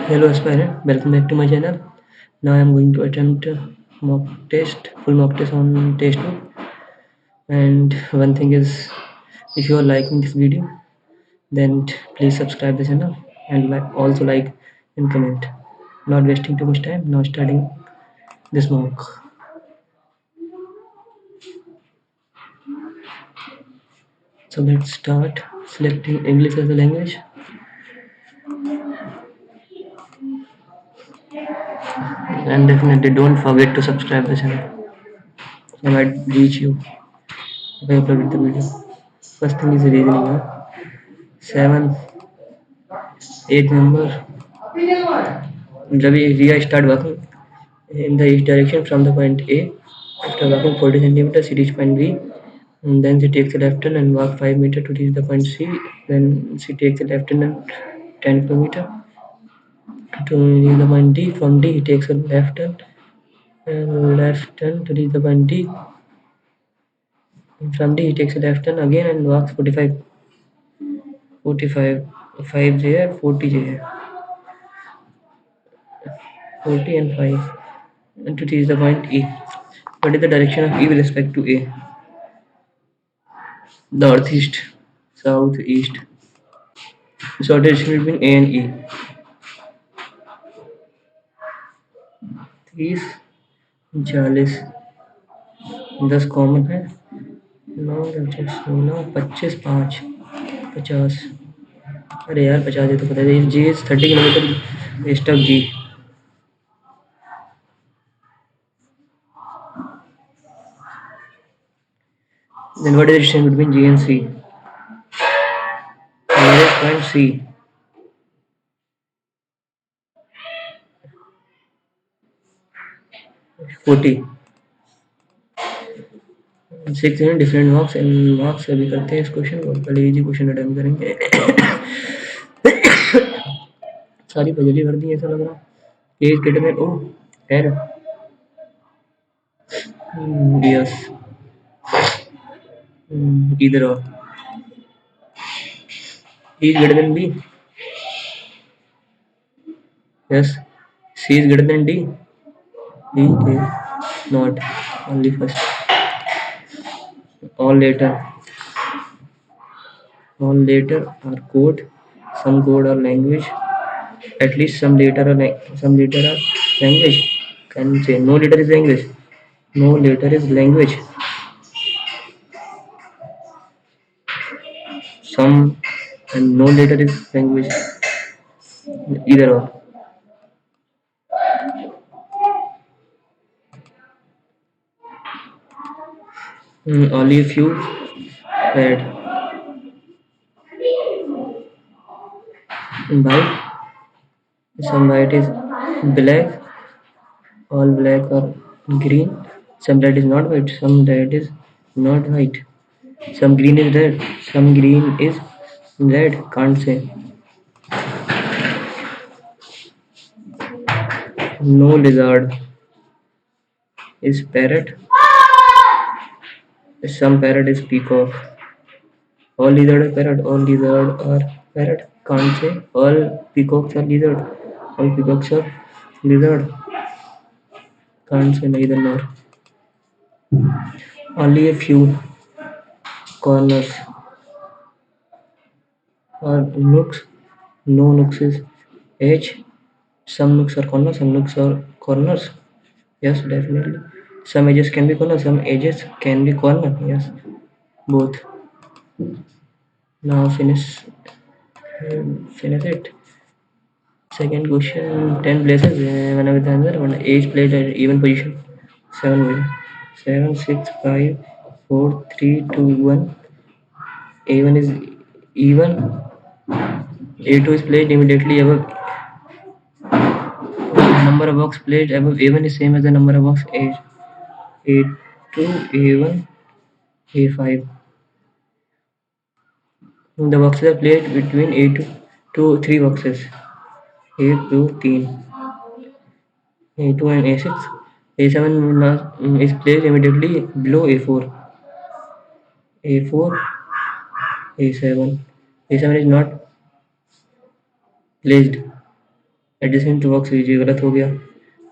Hello aspirant, welcome back to my channel. Now I am going to attempt full mock test on test book. And one thing is, if you are liking this video, then please subscribe the channel and also like and comment. Not wasting too much time. Now starting this mock. So let's start selecting English as a language. And definitely don't forget to subscribe the channel. I might reach you if I uploaded the video. First thing is reasoning. 7, 8 number. Ravi Ria start walking in the east direction from the point A. After walking 40 centimeters, she reach point B. And then she takes a left turn and walk 5 meters to reach the point C. Then she takes a left turn and 10 kilometers to reach the point D. From D, he takes a left turn to reach the point D. And from D, he takes a left turn again and walks 45, 5 there, 40 there, 40 and 5, and to reach the point E. What is the direction of E with respect to A? Northeast, southeast. So distance between A and E. 30, 40, 10 common है, 9, 25, 5, 50. अरे यार 50 है तो पता है G 30 kilometre east of G. Then what is the distance between G and C? Nearest point C. 40. 6 different marks and marks अभी करते हैं इस क्वेश्चन को. पहले इजी क्वेश्चन अटेम्प्ट करेंगे. सारी पजली भर दी ऐसा लग रहा. A is greater than O. Air. Yes. either or. E is greater than B. Yes. C is greater than D. E is not. Only first. All later. All later are code. Some code or language. At least some later are language. Can say no later is language. No later is language. Some and no later is language. Either or. Only a few had white. Some white is black. All black or green. Some red is not white. Some red is not white. Some green is red. Some green is red. Can't say. No lizard is parrot. Some parrot is peacock. All lizard are parrot. All lizard are parrot. Can't say. All peacocks are lizard. All peacocks are lizard. Can't say neither nor. Only a few corners are nooks. No nooks is edge. Some nooks are corners. Some nooks are corners. Yes, definitely. Some edges can be corner. Some edges can be corner. Yes, both. Now finish it. Second question, 10 places. One with the answer. One each played at even position. 7 way. 7, 6, 5, 4, 3, 2, 1. A1 is even. A2 is placed immediately above. The number of box placed above A1 is same as the number of box A2, A1, A5. The boxes are placed between A2 3 boxes. A2, 3. A2 and A6. A7 is placed immediately below A4. A4, A7. A7 is not placed. Adjacent box ये गलत हो गया,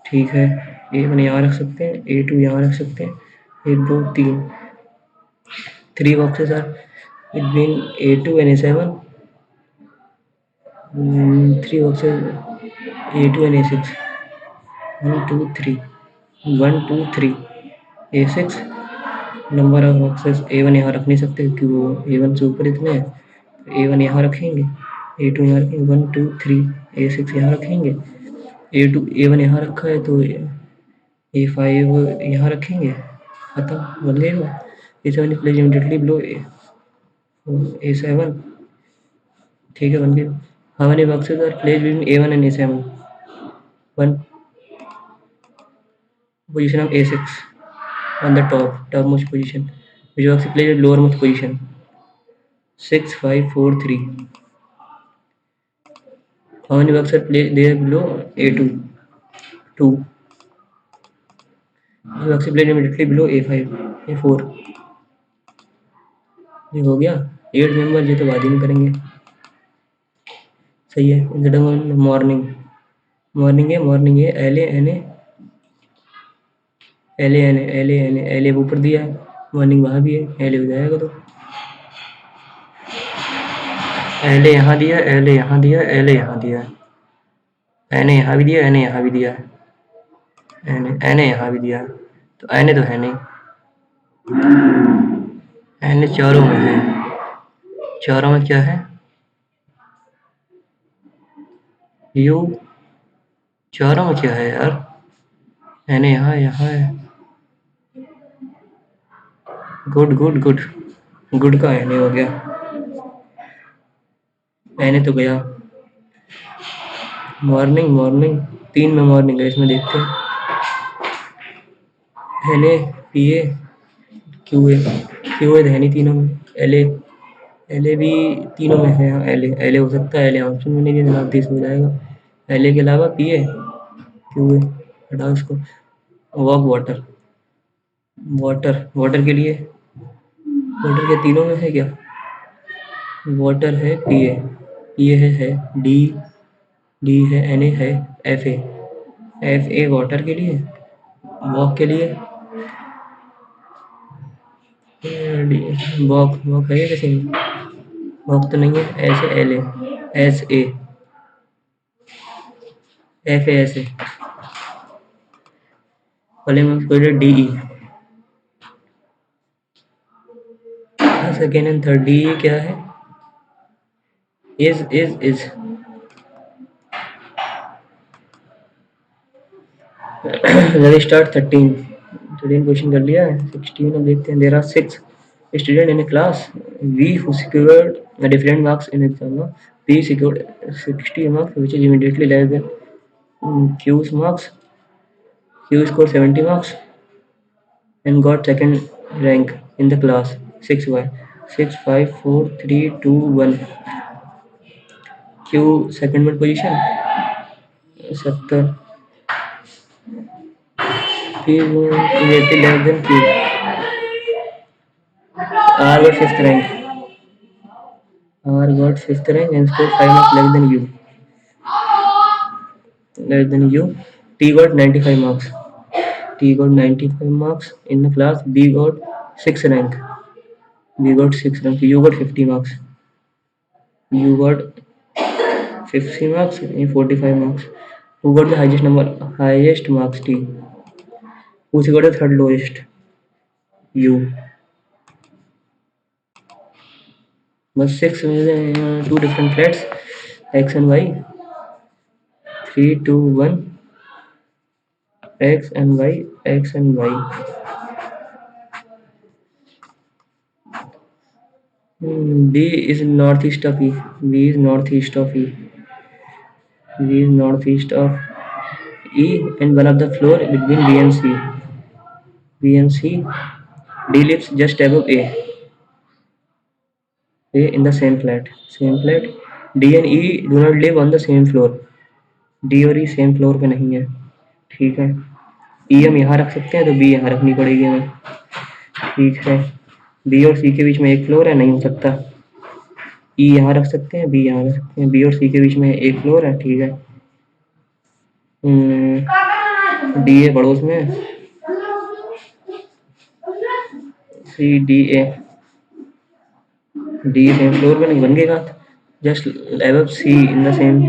ठीक है। A1 यहाँ रख सकते हैं, A2 यहाँ रख सकते हैं, 1 2 3 3 boxes are between A2 and A7. 3 boxes A2 and A6. 1 2 3 1 2 3 A6। Number of boxes A1 यहाँ रख नहीं सकते क्योंकि वो A1 से ऊपर इतने हैं। A1 यहाँ रखेंगे, A2 यहाँ रखेंगे, 1 2 3 A6 यहाँ रखेंगे, A2 A1 यहाँ रखा है तो A5 यहाँ रखेंगे, खत्म, बन गई बात। A7 is placed immediately below A7, ठीक है, बन गई। How many boxes are placed between A1 and A7? 1 position of A6 on the topmost position, which box is placed at lowermost position? 6 5 4 3. How many boxes are placed there below A2? 2. Which box is placed immediately below A5? A4। ये हो गया 8 member, ये तो बाद ही में करेंगे, सही है। इंस्टेड ऑफ मॉर्निंग, मॉर्निंग है LA ऊपर दिया है, मॉर्निंग वहाँ भी है, LA हो जाएगा। तो LA यहाँ दिया, LA यहाँ दिया, LA यहाँ दिया है, NA यहाँ भी दिया, NA यहाँ भी दिया है, NA यहाँ भी दिया है, तो NA तो है नहीं, NA चारों में है। चारों में क्या है? U। चारों में क्या है यार? NA यहाँ है। गुड का NA हो गया, NA तो गया। मॉर्निंग 3 में मॉर्निंग है, इसमें देखते हैं। NA PA QA तो है नहीं तीनों में। LA भी तीनों में है, LA हो सकता है, LA ऑप्शन में नहीं दिया, जनाब 30 हो जाएगा। LA के अलावा PA QA, हटाओ इसको। वाटर के लिए, वाटर के तीनों में है क्या? वाटर है PA है D है, NA है, FA वाटर के लिए, वॉक के लिए वॉक है किसी में? वॉक तो नहीं है, ऐसे FA पहले में उसको DE, second and third. DE क्या है? इज स्टार्ट 13 क्वेश्चन कर लिया है। 16 अब देखते हैं। There are 6 students in a class V who secured different marks in exam. P secured 60 marks, which is immediately less than Q's marks. Q scored 70 marks and got second rank in the class. 6y 6 5 4 3 2 1. Q second position 70, P is immediately less than Q. R got 5th rank. And scored 5 marks less than U. T got 95 marks. In the class. B got 6th rank. U got 50 marks. U got 50 marks and 45 marks. Who got the highest marks? T. Who got the third lowest? U. But 6 two different flats, X and Y. 3 2 1, X and Y. B is northeast of E. B is northeast of E and one of the floor between B and C. D lives just above A in the same flat. D and E do not live on the same floor. D और E same floor पे नहीं है, ठीक है। E हम यहाँ रख सकते हैं तो B यहाँ रखनी पड़ेगी हमें, ठीक है। B और C के बीच में एक फ्लोर है, नहीं हो सकता। E यहाँ रख सकते हैं, B यहाँ रख सकते हैं। B और C के बीच में एक फ्लोर है, ठीक है। डी ए पड़ोस में, C D A, D same floor पे नहीं बन गया, just above C in the same,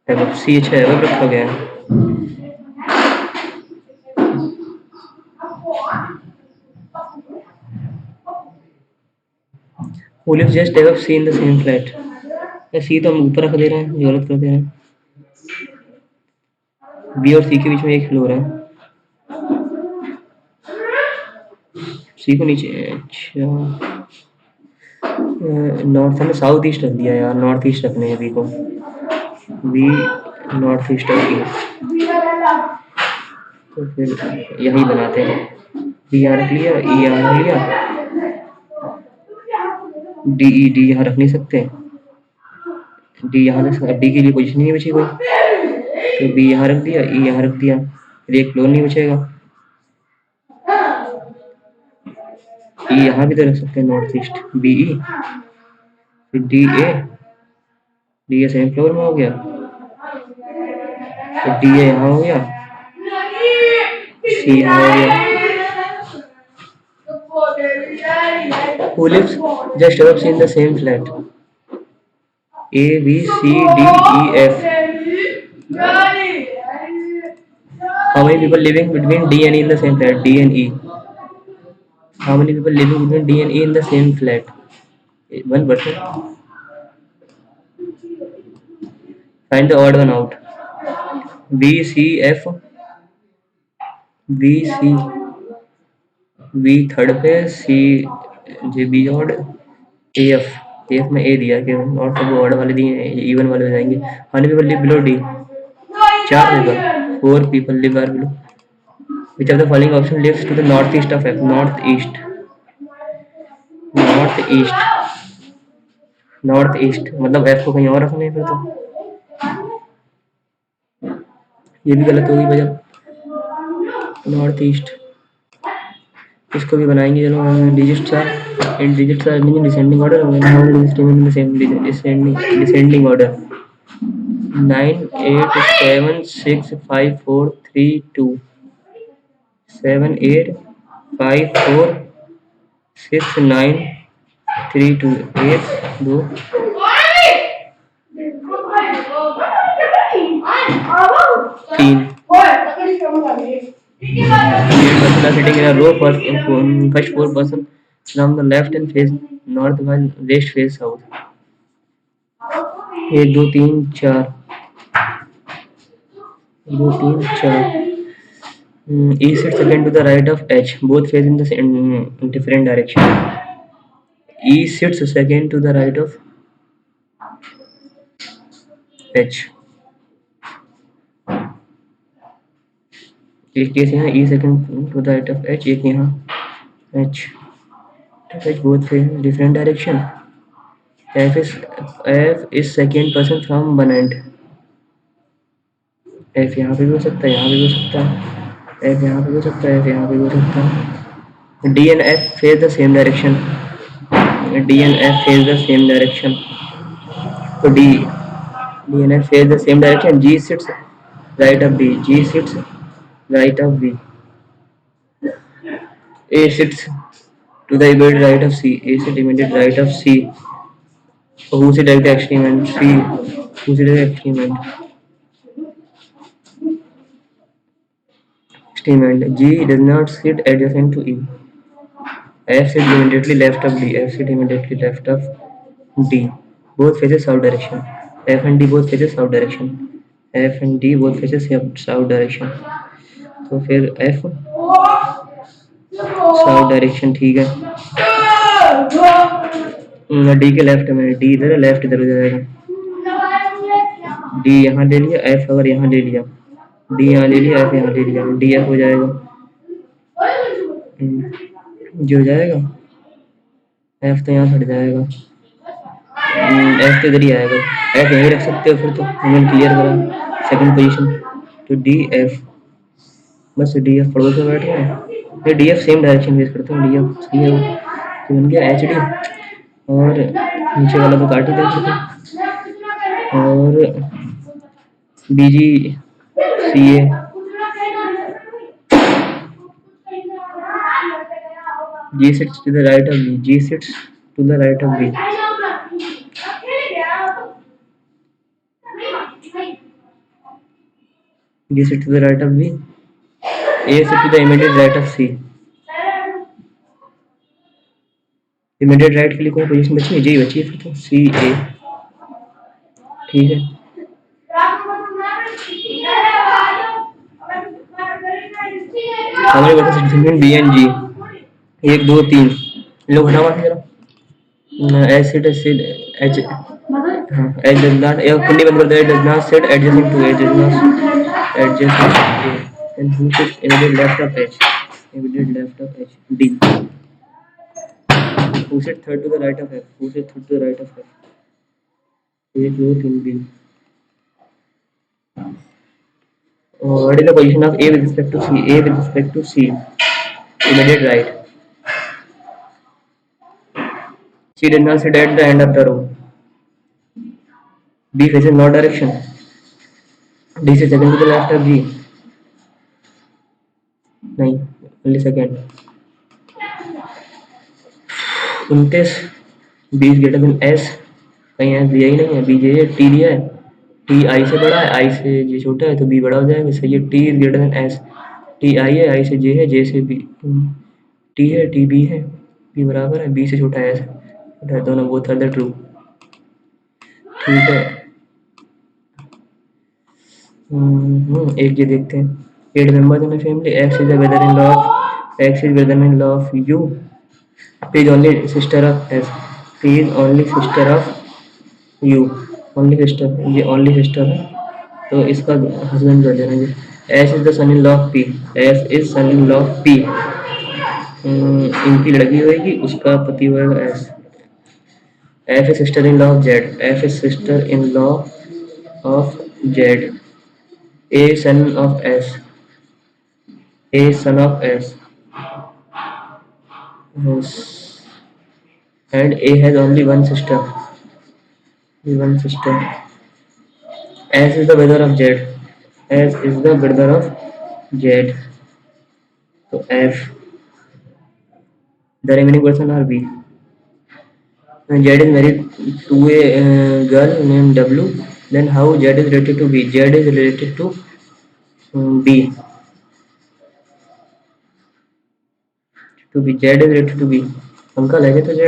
above C अच्छा एबव रखा गया है। who lives just above C in the same flat। सी तो हम ऊपर रख दे रहे हैं, ये गलत कर दे रहे हैं। बी और सी के बीच में एक फ्लोर है, सी को नीचे, अच्छा नॉर्थ में साउथ ईस्ट रख दिया यार, नॉर्थ ईस्ट रखने हैं बी को, बी नॉर्थ ईस्ट ऑफ ई, तो फिर यही बनाते हैं, बी यहाँ रख लिया, ई यहाँ रख लिया, डी यहाँ रख नहीं सकते, डी यहाँ रख, डी के लिए पोजीशन नहीं बची कोई, तो बी यहाँ रख दिया, ई यहाँ रख दिया, फिर एक फ्लोर नहीं बचेगा, ई यहाँ भी तो रख सकते हैं नॉर्थ ईस्ट, बी ई, फिर डी ए सेम फ्लोर में हो गया, तो डी ए यहाँ हो गया, सी यहाँ हो गया। Who lives just above C in the same flat? A, B, C, D, E, F. How many people living between D and E in the same flat? D and E. How many people living between D and E in the same flat? One person. Find the odd one out. B, C, F. B, C. B third पे, C J B odd, A F में A दिया कि और सब odd वाले दिए, even वाले हो जाएंगे। How many people live below D? 4 people, 4 people live are below. Which of the following option lives to the northeast of F? Northeast, north east मतलब F को कहीं और रखना है फिर तो, ये भी गलत होगी भैया। नॉर्थ ईस्ट, इसको भी बनाएंगे, चलो digits are in descending order, descending order 9 8 7 6 5 4 3 2 7 8 5 4 6 9 3 2 1 2 3 sitting in a row, first 4 person from the left and face north while rest face south। 1 2 3 4 2 3 4 E sits second to the right of H, both face in the same different direction। E sits second to the right of H, एक case यहाँ E second to the right of H, एक यहाँ H, both face in different direction। F is second person from one end। F यहाँ पे भी हो सकता है, यहाँ पे भी हो सकता है, F यहाँ पे भी हो सकता है, F यहाँ पे भी हो सकता है। D and F face the same direction, D and F face the same direction, तो D and F face the same direction। G sits right of D, G sits right of B, A sits to the immediate right of C, A sits immediate right of C, so who sits at the extreme end? C, who sits at the extreme end? G does not sit adjacent to E, F sits immediately left of D, F sits immediately left of D, both faces south direction, F and D both faces south direction, F and D both faces south direction, तो फिर F south direction ठीक है, D के left में, D इधर है, left इधर हो जाएगा, डी यहाँ ले लिया, एफ अगर यहाँ ले लिया, डी यहाँ ले लिया, एफ यहाँ ले लिया, डी एफ हो जाएगा, जो हो जाएगा एफ तो यहाँ हट जाएगा, एफ तो इधर ही आएगा, एफ यहीं रख सकते हो फिर तो, हमने क्लियर करा सेकंड पोजीशन, तो डी एफ, बस डी एफ पड़ोस में बैठ गया है, D F same direction base करते हैं, डी एफ सही है, तो बन गया एच डी, और नीचे वाला तो काट ही देते थे, और B ji CA. G sits to the right of B. G sits to the right of B. G sits to the right of B. A sits to the immediate right of C. Immediate right के लिए कोई position बची है? जी बची है फिर तो CA. ठीक है. हमारे पास डिफरेंट B एंड G. 1 2 3 लोग हटाओ जरा. Acid acid H. हाँ H does not. कुंडी बंद कर दो. H does not sit adjacent to H. Does not adjacent to A. And who sits immediate left of H? Immediate left of H. D. Who sits third to the right of F? Who sits third to the right of F? 1 2 3 B. What is the position of A with respect to C? A with respect to C. Immediate right. C does not sit at the end of the row. B faces north direction. D sits second to the left of G. नहीं, only second. In case B is greater than S, कहीं S दिया ही नहीं है, B J है, T दिया है, T I से बड़ा है, I से J छोटा है तो B बड़ा हो जाएगा. सही है. T is greater than S. T I है, I से J है, J से B. T है, T B है, B बराबर है, B से छोटा है S है. दोनों both are the true. ठीक है. एक ये देखते हैं. 8 members in a family. X is the brother-in-law of X is brother-in-law of U. P is only sister of S. P is only sister of U. Only sister. ये only sister है तो इसका हस्बैंड कर देना. ये S is the son-in-law of P. S is son-in-law of P. इनकी लड़की होगी, उसका पति होगा S. F is sister-in-law of Z. F is sister-in-law of Z. A is son of S. A is son of S. Yes. And A has only one sister. One sister. S is the brother of Z. S is the brother of Z. So F. The remaining person are B. And Z is married to a girl named W. Then how Z is related to B? Z is related to B. To B. Z is related to B. Uncle है तो Z.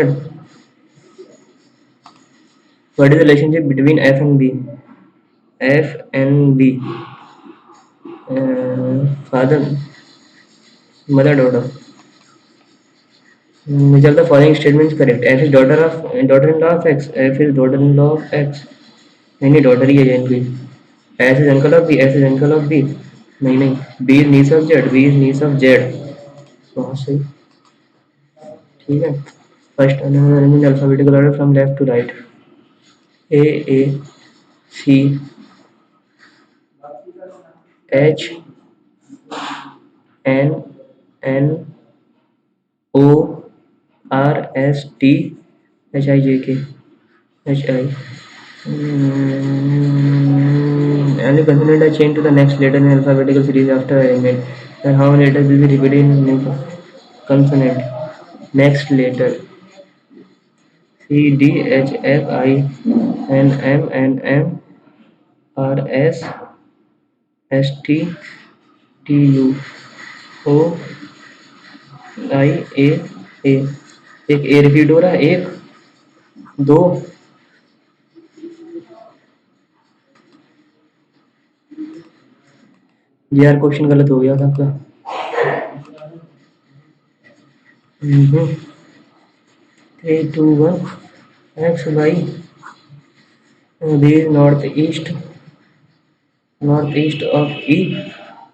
What is the relationship between F and B? F and B. Father, mother, daughter. Which of the following statements correct? F is daughter-in-law of X. F is daughter-in-law of X. नहीं daughter ही है इनकी. S is uncle of B. S is uncle of B. नहीं. B is niece of Z. B is niece of Z. बहुत सही. ठीक है. First arrange alphabetical order from left to right. A C H N O R S T H I J K H I. Only consonant are changed to the next letter in alphabetical series after arrangement. Then how many letters will be repeated in new consonant? Next letter C D H F I N M N M R S S T T U O I A A. एक A repeat हो रहा है. 1 2 यार question गलत हो गया था आपका. 3 2 1 X Y. This is northeast of E.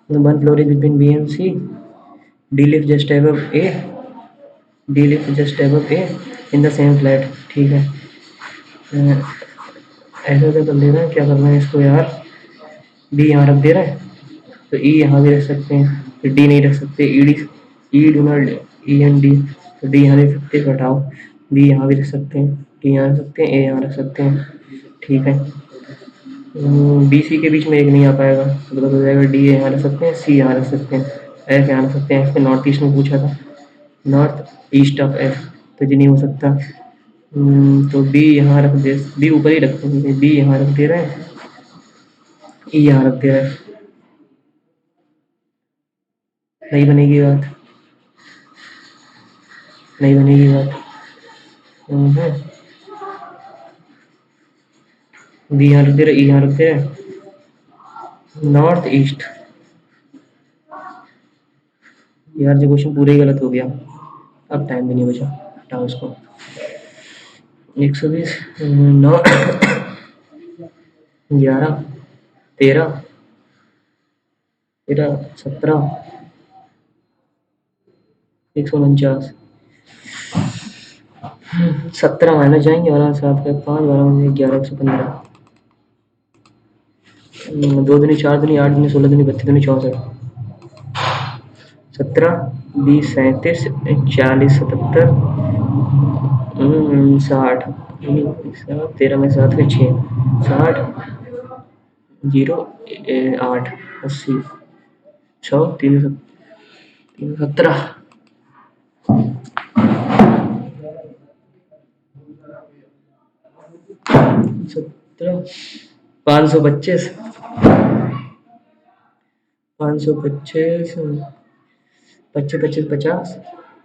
The one floor is between B and C. D lives just above A. D lives just above A in the same flat. ठीक है. ऐसा तो कर लेना. क्या करना है इसको यार. D यहाँ रख दे रहा है तो E यहाँ भी रख सकते हैं. तो D नहीं रख सकते. E do not E and D. तो D यहाँ रख सकते हैं. हटाओ. D यहाँ भी रख सकते हैं. D यहाँ रख सकते हैं. A यहाँ रख सकते हैं. ठीक है. बी सी के बीच में एक नहीं आ पाएगा, तो गलत हो जाएगा। डी यहाँ रख सकते हैं, सी यहाँ रख सकते हैं, एफ यहाँ रख सकते हैं। एफ पे नॉर्थ ईस्ट में पूछा था, नॉर्थ ईस्ट ऑफ एफ, तो ये नहीं हो सकता। तो बी यहाँ रख दे, बी ऊपर ही रखते हैं, बी यहाँ रख दे रहे हैं, ई यहाँ रख दे रहे हैं। नहीं बनेगी बात, नहीं बनेगी बात। बी यहाँ रख दे रहे, ई यहाँ रख दे रहे, नॉर्थ ईस्ट। यार जो क्वेश्चन पूरे ही गलत हो गया, अब टाइम भी नहीं बचा, हटाओ उसको। 120 9 11 13 17 149 17 माइनस जाएंगे, 12 7 का 5 12 11 115 2 दूनी 4 दूनी 8 दूनी 16 दूनी 32 दूनी 64 17 20 37 40 77 60 13 में 7 के 6 60 0 8 80 6 3 17 17 525 525 25 50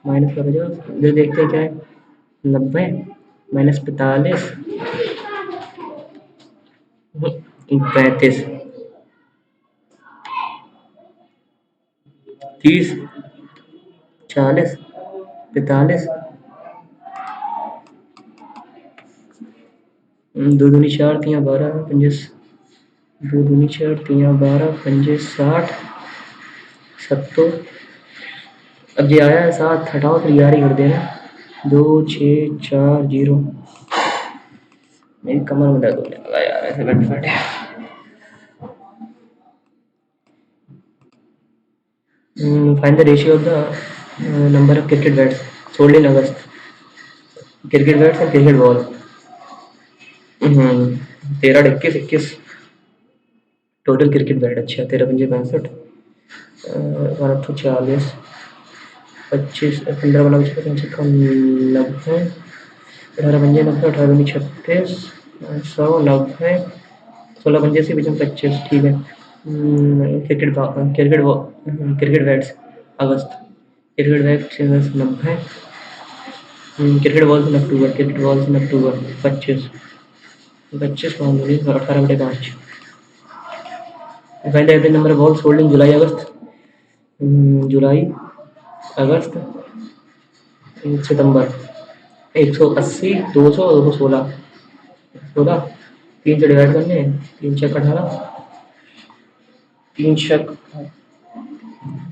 माइनस का 50, इधर देखते हैं क्या है, 90 माइनस 45 35 30 40 45 दो दूनी 4 3 12 पंजे, दो दूनी 4 3 12 पंजे 60 70। अब ये आया है 7, हटाओ फिर 11 ही कर देना, 2 6 4 0। मेरी कमर में दर्द होने लगा यार ऐसे बैठे बैठे। Find the ratio of the number of cricket bats sold in August. Cricket bats and cricket ball. 13 21 21 total cricket bat. अच्छा 13 पंजे 65 1240 25 15 वाला 90 18 पंजे 90 18 दूनी 36 100 90 16 पंजे से बीच में 25। ठीक है। Cricket cricket cricket bats August, cricket bats 90, cricket balls in October, cricket balls in October 25 25 18 बटे 5। Find the average number of balls sold in July August. July August September 180 200 216 16 3 से डिवाइड करने, 3 छक 18 3 छक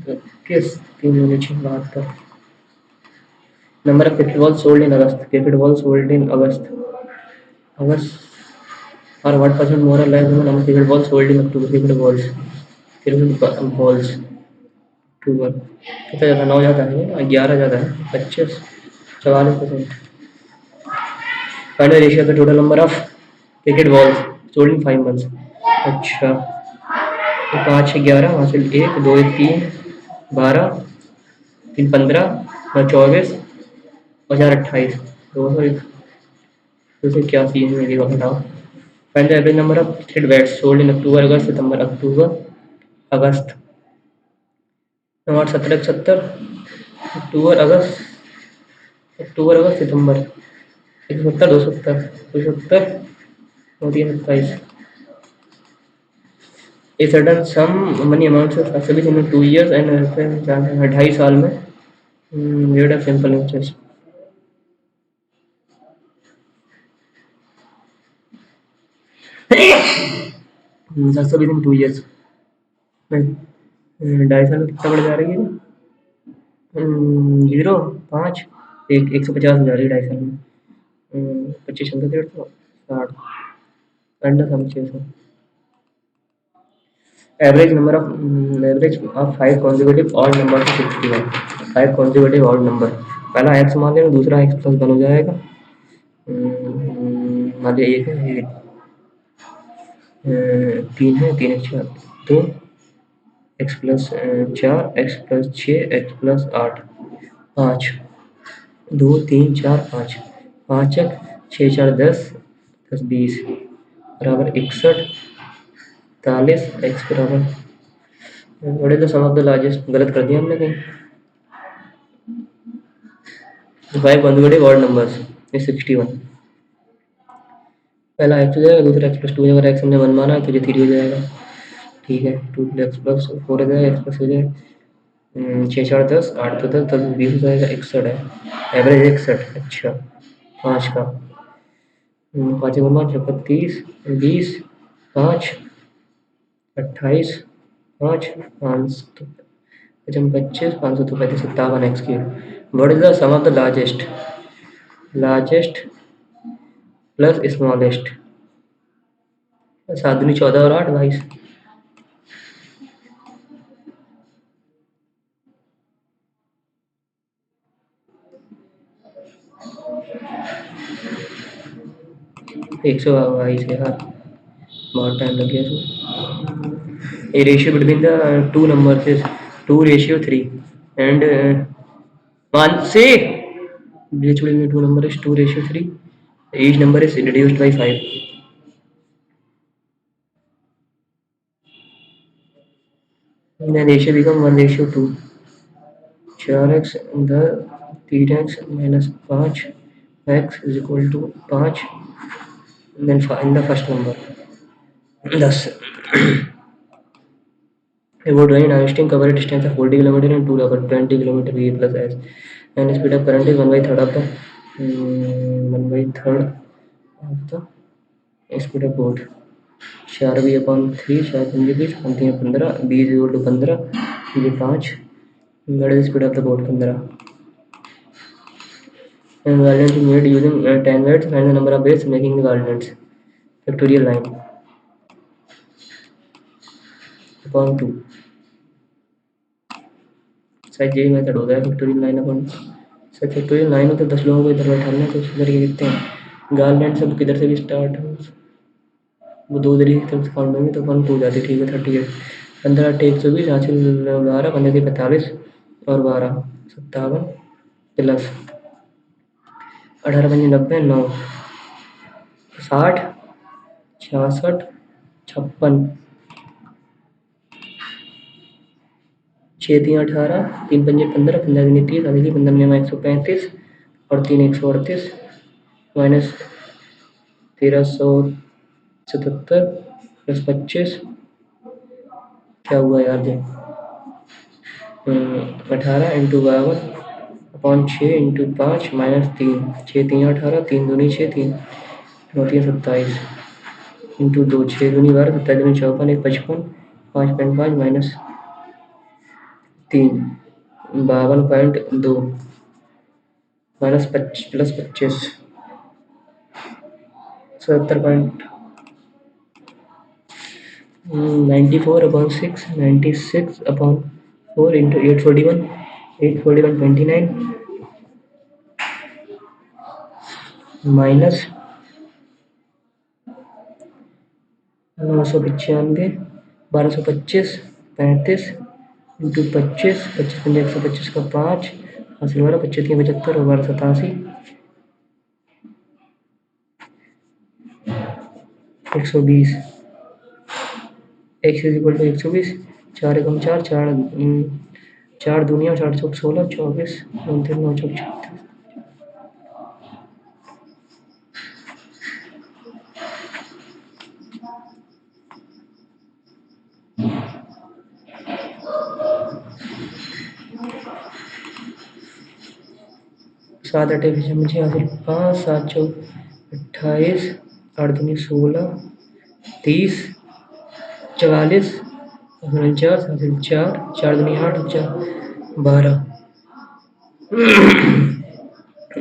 21 3 दूनी 6 72। Number of cricket balls sold in August, cricket balls sold in August और what percent more or less than the number of cricket balls sold in October, cricket balls अक्टूबर कितना ज़्यादा, 9 ज़्यादा है 11 ज़्यादा है 25 44%। Find the ratio of the total number of cricket balls sold in 5 months. अच्छा तो 5 6 11 वहाँ से 1 2 1 3 12 3 15 9 24 और 4 28 200 इक्यासी मेरी बात बताओ। Find the average number of cricket bats sold in October अगस्त सितंबर अक्टूबर अगस्त 17 71 अक्टूबर अगस्त सितंबर 170 270 270 327। A sudden sum money amount से सभी इन 2 इयर्स एंड 2.5 साल में रेट ऑफ सिंपल इंटरेस्ट। सभी इन 2 इयर्स में 2.5 साल में कितना बढ़ जा रही है, 0 5 150 हो जा रही है 2.5 साल में, 25 150 60 under sum 600। Average of 5 consecutive odd number 61। 5 consecutive odd number, पहला एक्स मान लेना, दूसरा एक्स प्लस 1 हो जाएगा। मान लिया एक है 3 है, 3 एक 4 2 x plus 4 x plus 6 x plus 8 5 2 3 4 5 5 6 4 10 10 20 बराबर 61 43 x बराबर what is the sum of the largest, गलत कर दिया हमने कहीं। 5 कॉन्जुगेटिव ऑड नंबर्स इज 61। पहला x हो जाएगा, दूसरा x प्लस 2 हो जाएगा, x हमने 1 माना है तो ये 3 हो जाएगा। ठीक है, 2 x प्लस 4 हो जाएगा, x प्लस हो जाएगा 6 4 10 8 तो 10 10 20 हो जाएगा 61 है, एवरेज 61। अच्छा 5 का 5 5 32 20 5 28 5 5 तो 25 500 तो 35 57 x cube. What is the sum of the largest, largest plus smallest. 7 दूनी 14 और 8 22। एक सौ बाईस यार, बहुत टाइम लग गया इसमें। A ratio between the two numbers is 2:3 and 1 say ratio between the two numbers is 2:3. Each number is reduced by 5. Then ratio become 1:2. 4x the 3x minus 5 x is equal to 5. Then in the first number 10. A wood rain harvesting cover a distance of 40 km and 2 hours 20 km V plus S, and the speed of current is 1/3 of the 1/3 of the speed of boat। 4v/3 4 पंजे 20 पंजे 15 b is equal to 15 ये 5। what is the speed of the boat 15। and garlands is made using 10 weights, find the number of weights making the garlands। factorial line upon 2 शायद यही method होता है factorial line upon. Sir factorial line हो तो 10 लोगों को इधर बैठाना है तो इस तरीके लिखते हैं। गार्लैंड सब किधर से भी स्टार्ट हो, वो 2 तरीके से काउंट होंगे तो 1 हो जाती है। ठीक है 38 15 8 120 हासिल 12 15 से 45 और 12 57 प्लस 18 5 90 9 60 66 56 6 3 18 3 5 15 15 3 30 आगे 15 9 135 और 3 138 माइनस 1377 प्लस 25 क्या हुआ यार देख 18 इंटू 52 अपॉन 6 इंटू 5 माइनस 3 6 3 18 3 दूनी 6 3 9 3 27 इंटू 2 6 दूनी 12 27 दूनी 54 1 55 5.5 minus 3 52.2 minus plus 25 94/6 96/4 into 841 841.29 minus 995 1225 35 into 25 25 पंजे 125 का 5 हासिल 12 25 के 75 और 12 87 120 x इज इक्वल टू 120 4 एकम 4 4 4 दूनिया 4 चौक 16 24 9 3 9 चौक 36 7 8 मुझे हासिल 5 7 चौक 28 8 दूनी 16 30 44 49 हासिल 4 4 दूनी 8 12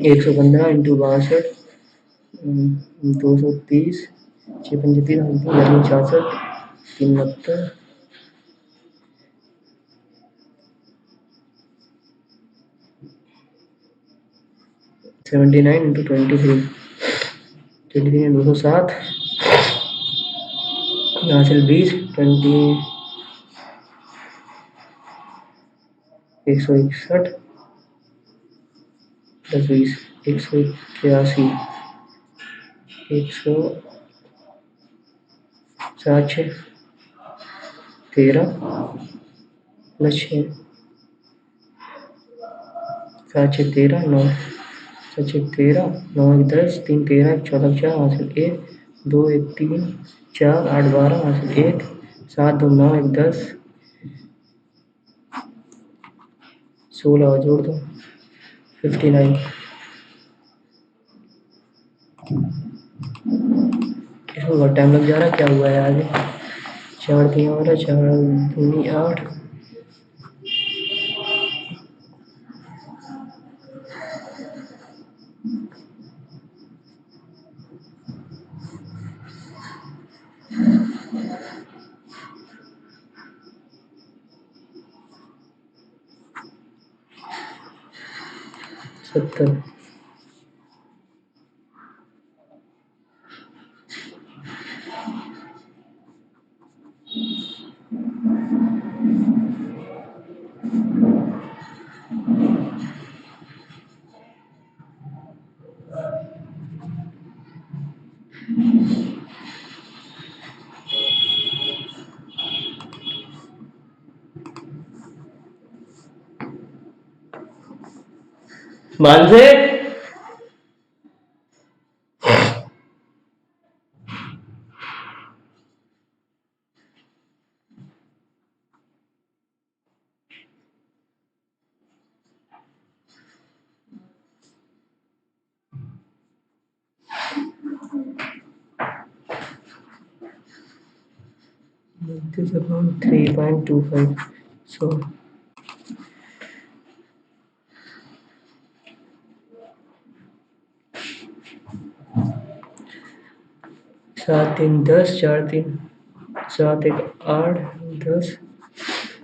115 इंटू 62 230 6 पंजे 30 66 390 79 इंटू 23 23 207 यहाँ से 20 20 161 प्लस 20 181 107 13 प्लस 6 7 6 13 9 7 6 13 9 1 10 3 13 14 4 हासिल 1 2 1 3 4 8 12 हासिल 1 7 2 9 1 10 16 और जोड़ दो 59। इसमें बहुत टाइम लग जा रहा है, क्या हुआ है आगे? 4 3 और 4 दूनी 8 70। मानसे this about 3.25 so 7 3 10 4 3 7 1 8 10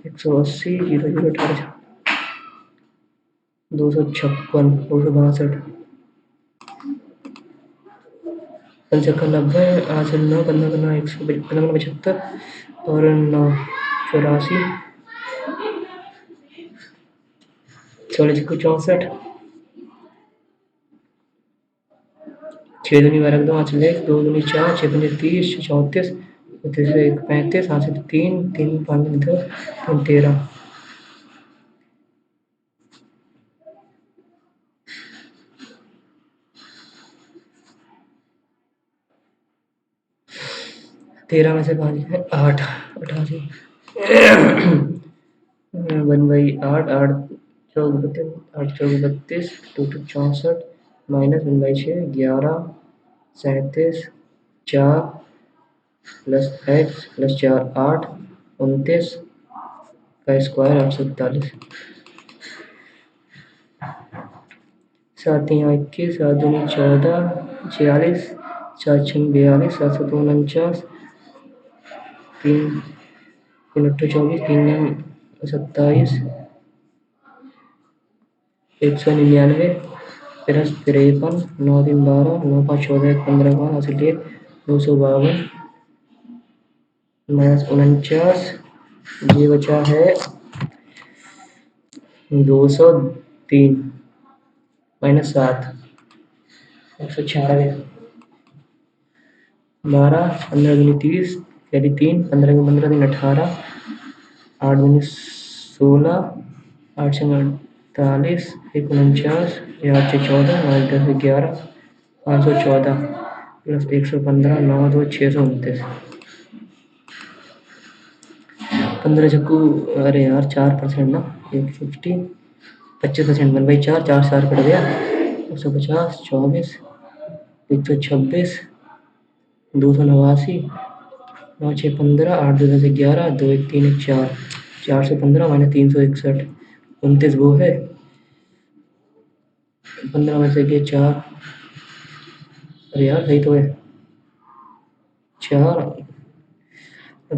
180 0 0 18 256 262 55 90 8 9 15 15 155 75 और 9 84 40 64 6 दूनी 12 2 5 1 2 दूनी 4 6 पंजे 30 34 35 1 35 5 से 3 3 5 10 3 13 13 में से 5 है 8 88 1 by 8 8 Chowk 32 8 Chowk 32 2 2 64 minus 1 by 6 11 37 4 plus x plus 4 8 29 का स्क्वायर 841 7 3 21 7 दूनी 14 46 4 6 42 7 7 49 3 3 8 24 3 9 27 199 प्लस 53 9 3 12 9 5 14 1 15 5 हासिल 1 252 माइनस 49 ये बचा है 203 माइनस 7 196 12 15 दूनी 30 यानी 3 15 में 15 दिन 18 8 दूनी 16 8 से 48 1 49 8 से 14 9 10 से 11 514 प्लस 115 9 2 629 15 चक्कू अरे यार 4% ना 150 25% 1/4 4 4 कट गया 150 24 126 289 9 6 15 8 2 10 11 2 1 3 1 4 415 माइनस 361 29 वो है 15 में से गए 4 अरे यार सही तो है 4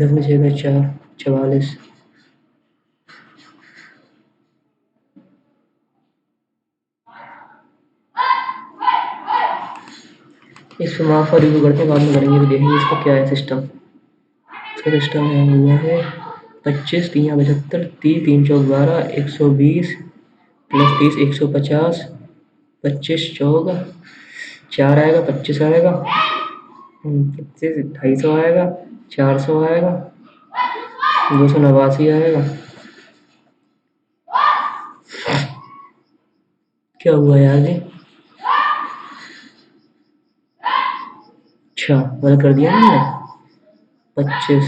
10 में से गए 4 44 इसको माफ और रिव्यू करते हैं बाद में करेंगे तो देखेंगे इसका क्या है सिस्टम। इसका सिस्टम है हुआ है 25 3 75 30 3 चौक 12 120 प्लस 30 150 25 चौक 4 आएगा 25 आएगा 25 250 आएगा 400 आएगा 289 आएगा। क्या हुआ यार जी? अच्छा गलत कर दिया ना मैंने। 25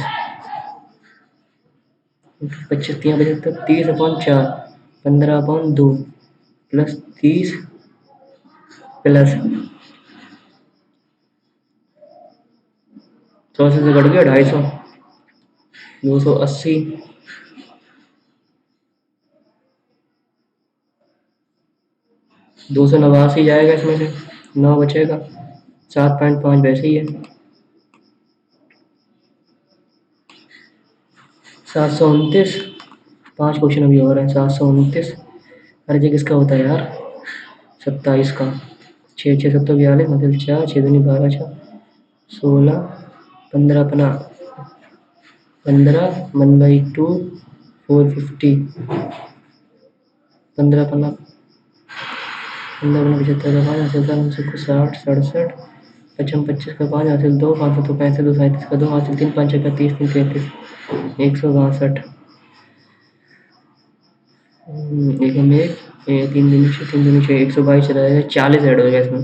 3 75 30/4 15/2 प्लस 30 प्लस 100 से कट गया 250 280 289 जाएगा इसमें से 9 बचेगा 7.5 वैसे ही है 729 5 क्वेश्चन अभी और है 729 अरे जी किसका होता है यार 27 का 6 6 7 42 मतलब 4 6 दूनी 12 4 16 15 अपना 15 1/2 450 15 अपना 15 75 का 5 हासिल 60 67 55 25 का 5 हासिल 2 5 तो 65 2 37 का 2 हासिल 3 5 का 30 3 33 162 एक में एक 3 दूनी 6 3 दूनी 6 122 चला जाएगा 40 ऐड हो गया इसमें।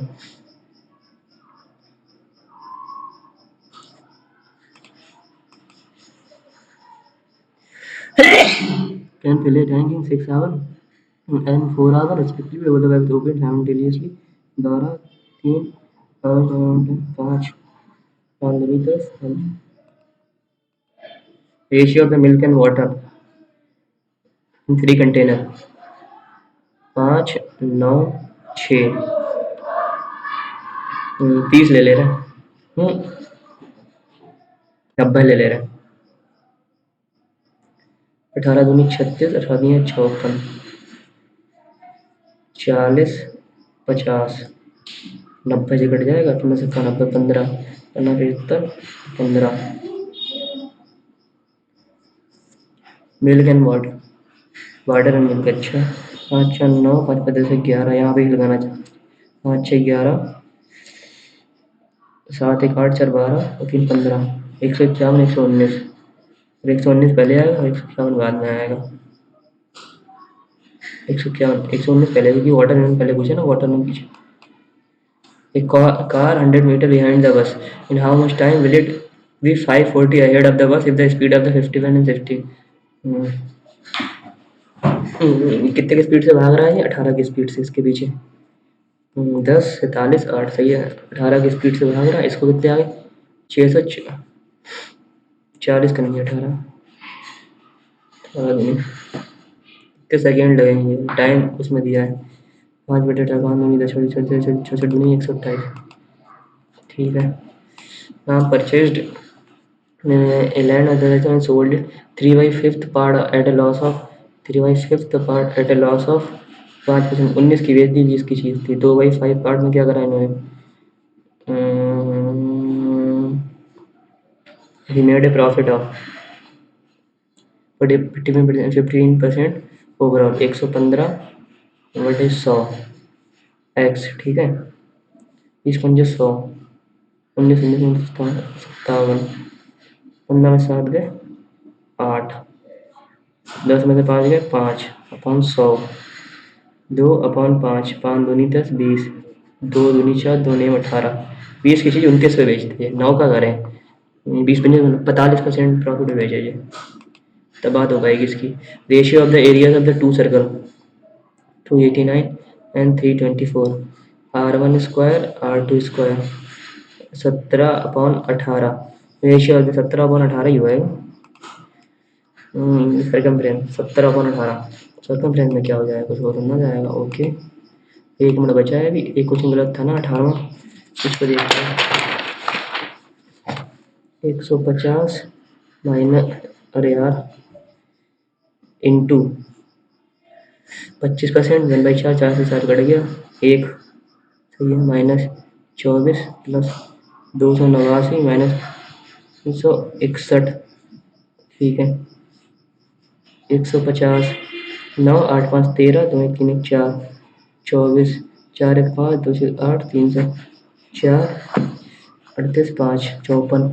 Can play ranking 6 hours and 4 hours respectively over the web open simultaneously. 12 3 5 5 liters ratio of the milk and water in 3 container 5 9 6 30 ले ले रहे हैं 90 ले ले रहे हैं 18 दूनी 36 18 दूनी 54 40 50 90 से कट जाएगा तो मैं सकता 90 15 75 15 milk and water and milk अच्छा 5 4 9 5 5 से 11 यहाँ पे ही लगाना चाहिए 5 6 11 7 1 8 4 12 और 3 15 151 119 और 119 पहले आएगा और 151 बाद में आएगा 151 119 पहले क्योंकि वाटर मैन पहले पूछे ना वाटर मैन पीछे A car 100 meter behind the bus. In how much time will it be 540 ahead of the bus if the speed of the 51 and 60? कितने की स्पीड से भाग रहा है ये 18 की स्पीड से इसके पीछे 10 47 8 सही है 18 की स्पीड से भाग रहा है इसको कितने आगे 640 का नहीं 18 कितने सेकेंड लगेंगे टाइम उसमें दिया है 5 बटे 18 5 दूनी 10 66 दूनी 128 ठीक है now purchased a land other and sold it 3/5 part at a loss of 3/5 part at a loss of 5% 19 की बेच दी 20 की चीज़ थी 2/5 पार्ट में क्या करा इन्होंने he made a profit of 15% overall 115 बटे 100 x ठीक है 20 पंजे 100 19 19 57 15 में 7 गए 8 10 में से 5 गए 5 अपॉन 100 2/5 5 दूनी 10 20 2 दूनी 4 2 नेम 18 20 की चीज़ 29 पे बेचती है 9 का करें 20 पंजे 45% प्रॉफिट में बेचेंगे तब बात हो पाएगी इसकी ratio of the areas of the two circle 289 and 324 R1 square R2 square 17/18 ratio of the 17/18 ही होएगा सर्कमफ्रेंस 17/18 सर्कमफ्रेंस में क्या हो जाएगा कुछ और ना जाएगा ओके 1 मिनट बचा है अभी एक क्वेश्चन गलत था ना 18वां इसको देखते हैं 150 माइनस अरे यार इंटू 25% 1/4 4 से 4 कट गया 1 सही है माइनस 24 प्लस 289 माइनस 361 ठीक है। 150, 9, 8, 5, 13, 2, 1, 3, 1, 4, 24, 4, 1, 5, 2, 6, 8, 3, 7, 4, 38, 5, 54,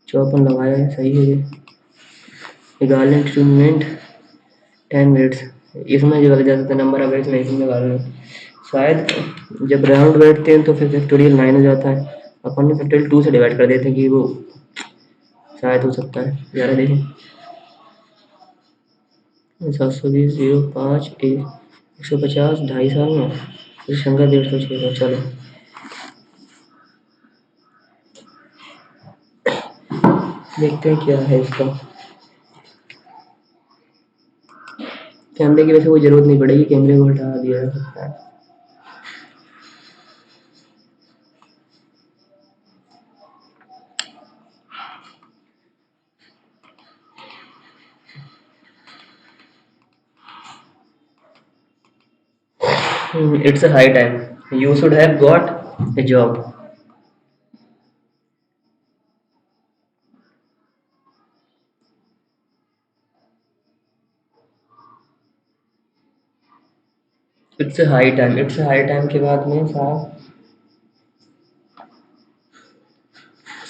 54 लगाया है, सही है ये। निकालने इंस्ट्रूमेंट 10 मिनट्स। इसमें जो जाता था नंबर ऑफ मिनट्स नहीं, इसमें निकालना शायद जब राउंड बैठते हैं तो फिर फैक्टोरियल 9 हो जाता है, अपन ने फैक्टोरियल 2 से डिवाइड कर देते हैं कि वो शायद हो सकता है। ज़रा देखें, 720, 05, 150, 2.5 साल में फिर शंका 150, 600। चलो देखते हैं क्या है इसका। कैमरे की वैसे कोई ज़रूरत नहीं पड़ेगी, कैमरे को हटा दिया जा सकता है। It's a high time. You should have got a job. It's a high time. It's a high time के बाद में साहब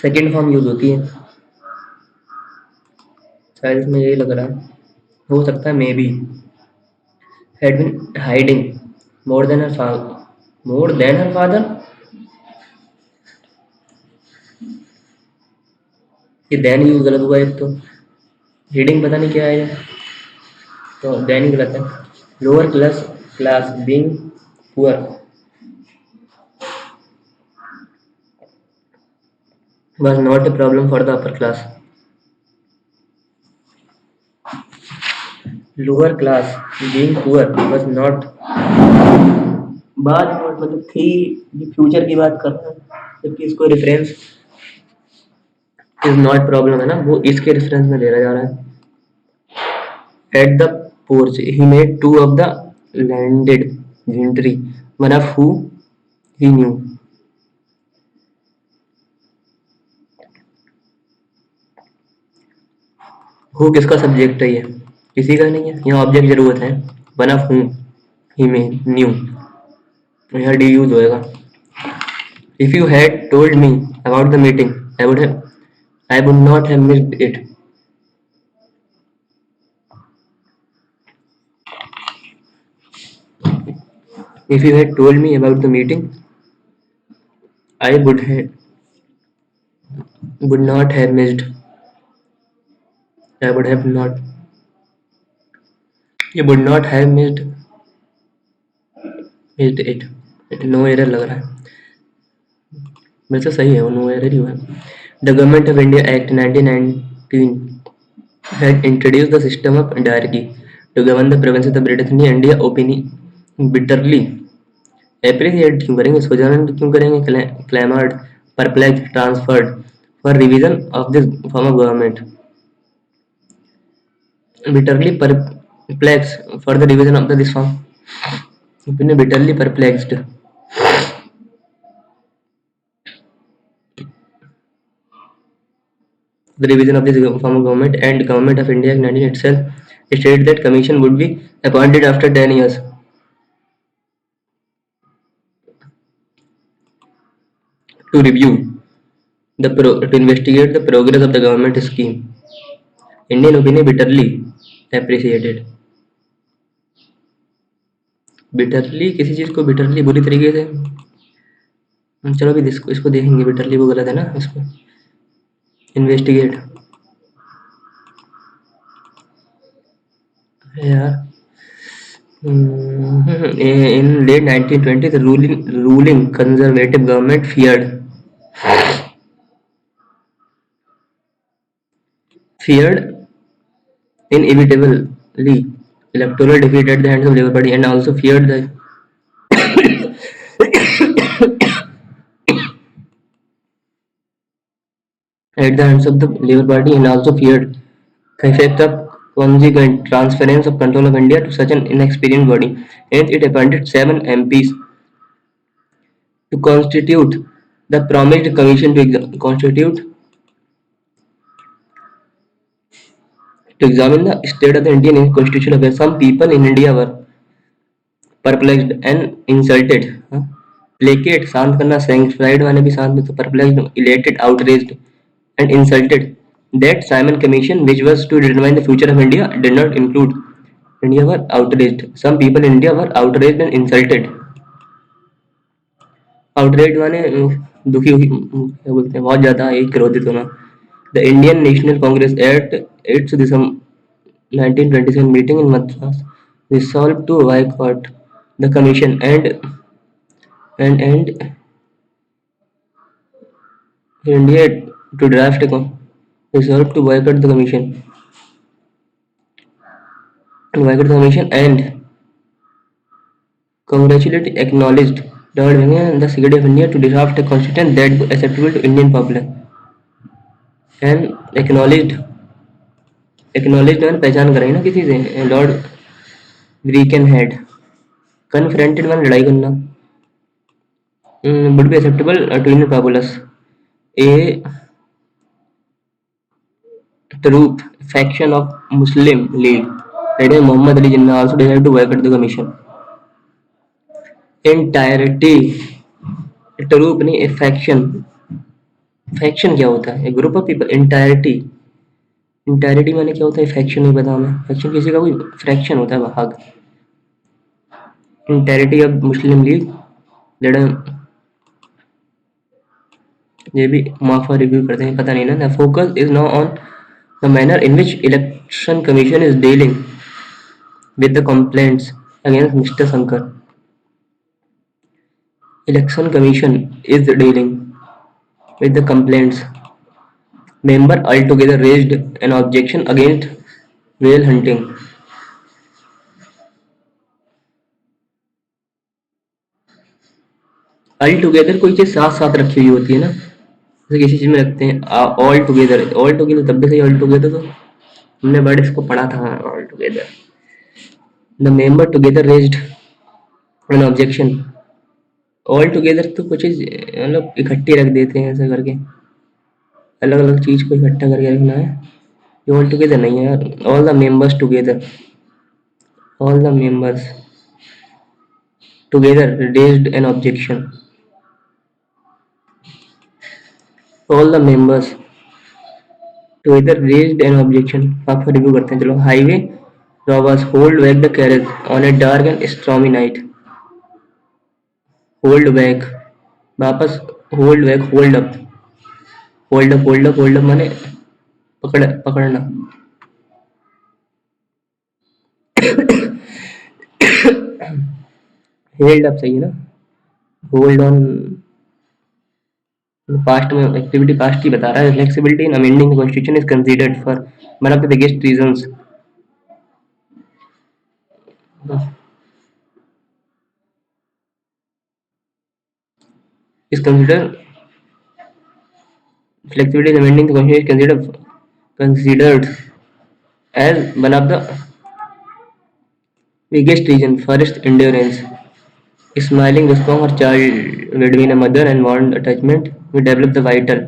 सेकेंड फॉर्म यूज होती है, शायद इसमें यही लग रहा है। हो सकता है may be had been hiding more than her father, more than her father। ये देन यूज गलत हुआ एक तो, रीडिंग पता नहीं क्या है ये, तो देन ही गलत है। Lower class class being poor was not a problem for the upper class। Lower class being poor was not, बाद में मतलब थी, ये फ्यूचर की बात कर रहा है, जबकि इसको रेफरेंस इज नॉट प्रॉब्लम है ना, वो इसके रेफरेंस में दे रहा जा रहा है। At the porch, he made two of the landed gentry, one of who he knew। Who किसका सब्जेक्ट है ये? किसी का नहीं है, यहाँ ऑब्जेक्ट जरूरत है। One of whom he may knew, यहाँ डी यूज होएगा। If you had told me about the meeting, I would not have missed it। If you had told me about the meeting, I would not have missed। I would have not, you would not have missed it। No error लग रहा है, वैसे सही है वो, no error ही हुआ है। The government of India act 1919 had introduced the system of diarchy to govern the provinces of British India। ओपिनी bitterly appreciate क्यों करेंगे, स्विट्जरलैंड क्यों करेंगे, clamored, perplexed, transferred for revision of this form of government। bitterly perplexed for the revision of this form, bitterly perplexed, the revision of this form of government, and Government of India Act 19 itself stated that commission would be appointed after 10 years to review to investigate the progress of the government scheme। Indian opinion bitterly appreciated। Bitterly किसी चीज को bitterly बुरी तरीके से, चलो अभी इसको देखेंगे, बिटरली वो गलत है ना, इसको इन्वेस्टिगेट यार। In late 1920, the ruling conservative government feared inevitably electoral defeat at the hands of Labour Party, and also feared the at the hands of the Labour Party, and also feared the effect of consequent transference of control of India to such an inexperienced body, hence it appointed 7 MPs to constitute the promised commission to constitute to examine the state of the Indian constitutional affairs. Some people in India were perplexed and insulted. Placate शांत करना sanctified वाले भी शांत में तो perplexed, elated, outraged and insulted. That Simon Commission, which was to determine the future of India, did not include. India were outraged. Some people in India were outraged and insulted. Outraged माने दुखी हुई, क्या बोलते हैं, बहुत ज़्यादा एक क्रोधित होना. The Indian National Congress at its December 1927 meeting in Madras resolved to boycott the commission and India to draft a resolved to boycott the commission and congratulate acknowledged the security of India to draft a constitution that was acceptable to Indian public and acknowledged मैंने पहचान कराई ना किसी से. Lord ब्रिकन head confronted मैंने लड़ाई करना. would be acceptable to Indian populace. A troop faction of Muslim League led by Muhammad Ali Jinnah also decided to boycott the commission. Entirety troop नहीं, a faction. फैक्शन क्या होता है? Group of people. Entirety माने क्या होता है? Faction नहीं पता हमें. फैक्शन किसी का कोई फ्रैक्शन होता है, भाग. इंटायरिटी ऑफ मुस्लिम लीग ये भी माफा रिव्यू करते हैं, पता नहीं ना. The focus is now on the manner in which election commission is dealing with the complaints against mister Shankar. Election commission is dealing with the complaints. Member altogether raised an objection against whale hunting. Altogether कोई चीज साथ साथ रखी हुई होती है ना, जैसे किसी चीज में रखते हैं ऑल टुगेदर तब भी सही. ऑल टुगेदर तो हमने वर्ड इसको पढ़ा था. All together the member together raised N objection. All together तो कुछ चीज मतलब इकट्ठी रख देते हैं ऐसा करके, अलग अलग चीज को इकट्ठा करके रखना है. ये ऑल टुगेदर नहीं है यार. All the members together raised an objection. All the members together raised an objection. आप रिव्यू करते हैं. चलो. Highway robbers hold back the carriage on a dark and stormy night. Hold back वापस. hold up माने पकड़ना. held up सही है ना. hold on पास्ट में एक्टिविटी पास्ट ही बता रहा है. Flexibility in amending the constitution is considered for one of the biggest reasons. is considered flexibility in amending the constitution is considered as one of the biggest reason for its endurance. Smiling response or child between a mother and bond attachment will develop the vital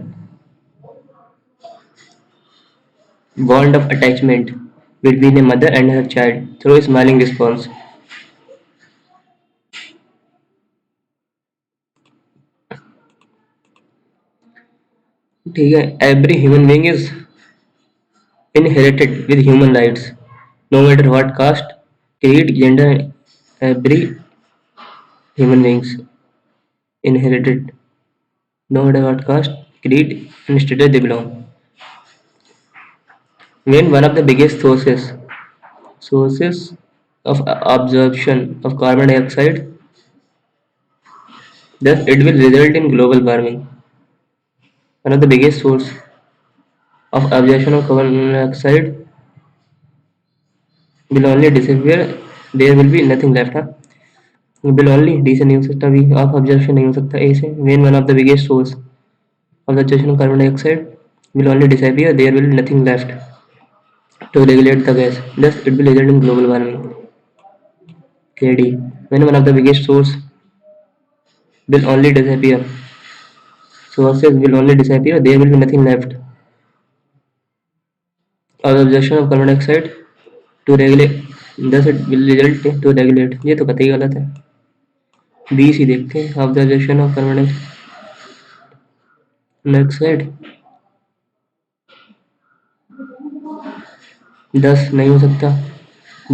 bond of attachment between a mother and her child through smiling response. ठीक है. Every human being is inherited with human rights, no matter what caste, creed, gender. Every human beings inherited, no matter what caste, creed and status they belong. When one of the biggest sources of absorption of carbon dioxide, thus it will result in global warming. One of the biggest source of absorption of carbon dioxide will only disappear. There will be nothing left. Will only D से नहीं हो सकता, भी of absorption नहीं हो सकता. A से when one of the biggest source of the absorption of carbon dioxide will only disappear, there will be nothing left to regulate the gas. Thus it will result in global warming. KD when one of the biggest source will only disappear, sources will only disappear, there will be nothing left और objection of carbon dioxide to regulate thus it will result to regulate, ये तो कतई गलत है। B C देखते हैं, observation of carbon dioxide 10 नहीं हो सकता।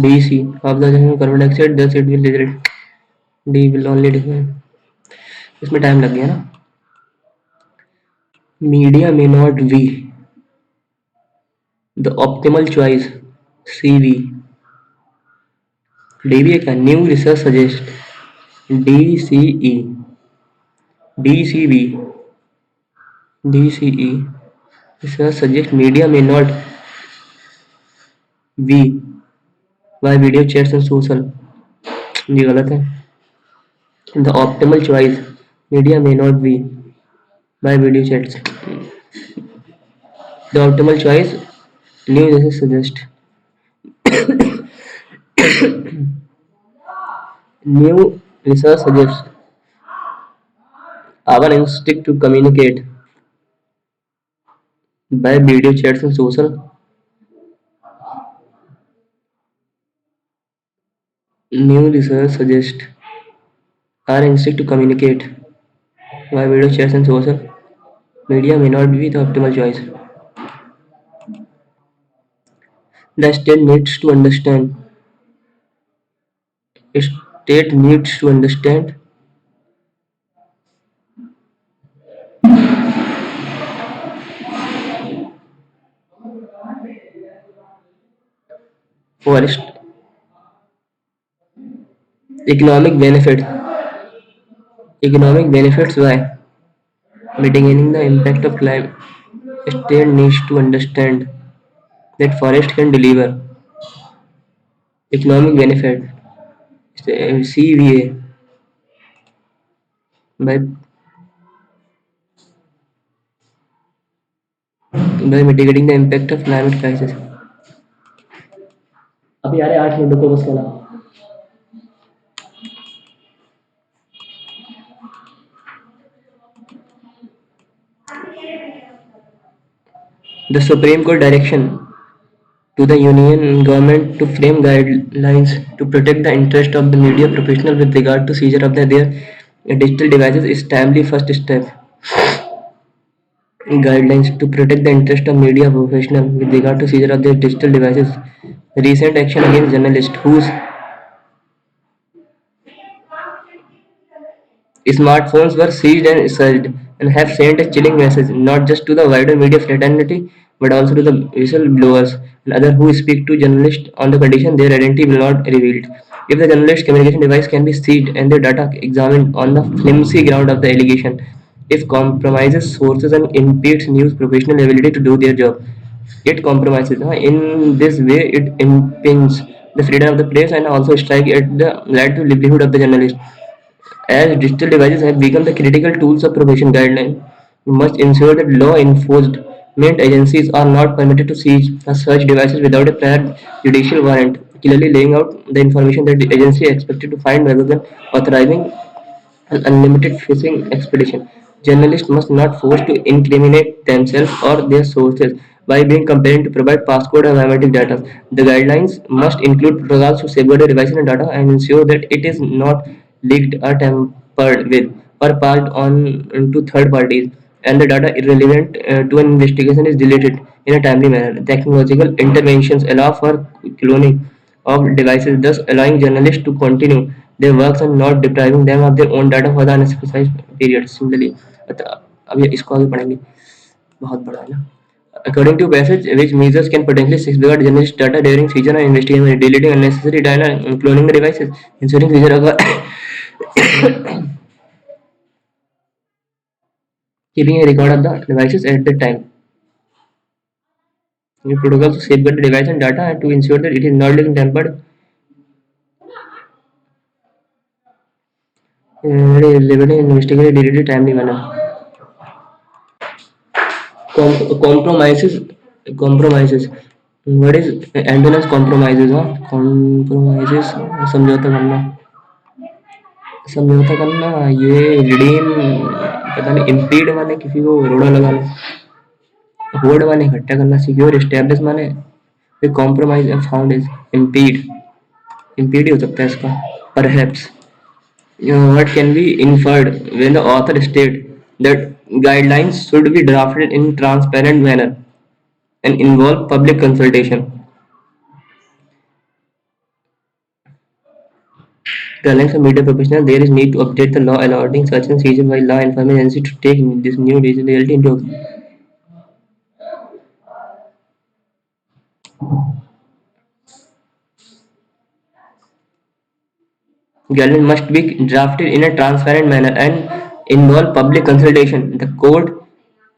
D C observation of carbon dioxide 10 it will result, D will only define. इसमें टाइम लग गया ना। Media may not be the optimal choice, C V. D B क्या, new research suggest, D C E, D C B, D C E research suggest media may not be via video chats and social, ये गलत है। The optimal choice media may not be by video chats, the optimal choice new research suggest, new research suggests our instinct to communicate by video chats and social. New research suggests our instinct to communicate by video chats and social media may not be the optimal choice. The state needs to understand. State needs to understand forest economic benefit. Economic benefits by mitigating the impact of climate. State needs to understand that forest can deliver economic benefit, CVA, by mitigating the impact of climate crisis. अभी आ रहे 8 minute को बस कहना। The Supreme Court direction to the Union government to frame guidelines to protect the interest of the media professional with regard to seizure of their digital devices is timely first step. Guidelines to protect the interest of media professional with regard to seizure of their digital devices. Recent action against journalists whose smartphones were seized and searched and have sent a chilling message not just to the wider media fraternity but also to the whistleblowers and others who speak to journalists on the condition their identity will not be revealed. If the journalist's communication device can be seized and their data examined on the flimsy ground of the allegation, if compromises sources and impedes news professional ability to do their job, it compromises. In this way, it impinges the freedom of the press and also strikes at the right to livelihood of the journalist. As digital devices have become the critical tools of profession guideline, we must ensure that law enforcement agencies are not permitted to seize such devices without a prior judicial warrant, clearly laying out the information that the agency is expected to find rather than authorizing an unlimited fishing expedition. Journalists must not force to incriminate themselves or their sources by being compelled to provide passcode or biometric data. The guidelines must include protocols to safeguard the devices and data and ensure that it is not leaked or tampered with or passed on to third parties, and the data irrelevant to an investigation is deleted in a timely manner. Technological interventions allow for cloning of devices, thus allowing journalists to continue their works and not depriving them of their own data for the unspecified period. Similarly, अब ये इसको आगे पढ़ेंगे, बहुत बड़ा है ना। According to passage, which measures can potentially safeguard journalist data during seizure and investigation, deleting unnecessary data and cloning the devices, ensuring seizure of keeping a record of the devices at the time. New protocols to safeguard the device and data and to ensure that it is not being tampered, liberty and investigate deleted timely manner. Compromises. What is antennas compromises? हाँ, compromises समझौता करना ये redeem, पता नहीं, impede माने किसी को रोड़ा लगाना, होल्ड माने इकट्ठा करना, सिक्योर, एस्टेब्लिश माने The compromise I found is impede हो सकता है इसका, perhaps. What can be inferred when the author states that guidelines should be drafted in transparent manner and involve public consultation. Telling some media professional there is need to update the law allowing such and seizure by law enforcement agency to take this new digital reality into account. Guidelines must be drafted in a transparent manner and involve public consultation. The court